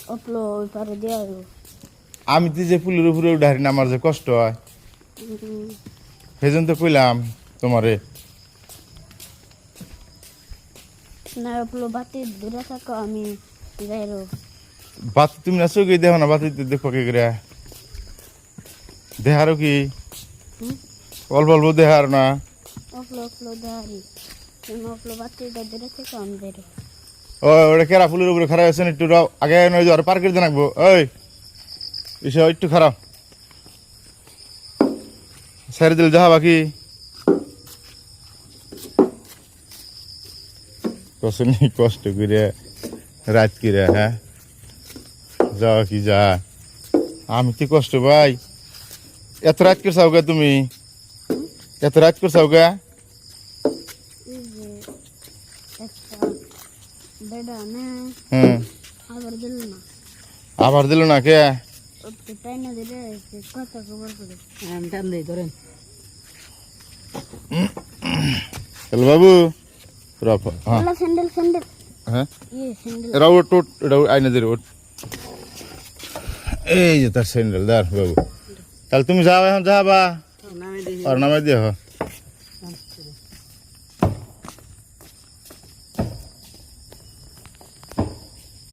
অপলো ওই পারে দেওয়া আমি তো যে পুলের উপরে উঠারি না আমার যে কষ্ট হয় সেজন্য তো কইলাম তোমারে না অপলো বাতি দূরে থাকো আমি যাইরো বাতি তুমি না চোখে দেখো না বাতি দেখো কে করে দেহারও কি অল্প অল্প দেহার না অপলো অপলো দাঁড়ি তুমি অপলো বাতি দূরে থাকো আমি যাইরো ওটা কেরা ফুলের উপরে খারাপ হয়েছে একটু আগে নয় যে পার করে রাখবো ওই এসে একটু খারাপ ছেড়ে দিলে যাহা বাকি কষ্ট করে রাত করে হ্যাঁ যাওয়া কি যা আমি তো কষ্ট ভাই এত রাত করে চাও গা তুমি এত রাত করে চাও গা এই যে একটা বেডা না হ্যাঁ আবার দিল না আবার দিল না কে ওকে তাই না দিলে কথা খবর করে আমি টান দিই ধরেন চল বাবু রফ হ্যাঁ স্যান্ডেল স্যান্ডেল হ্যাঁ স্যান্ডেল এরা ওট ওট এটা আইনা দিয়ে ওট এই যে তার স্যান্ডেল দার বাবু তাহলে তুমি যাও এখন যাবা নামে দিই আর নামাই দিয়ে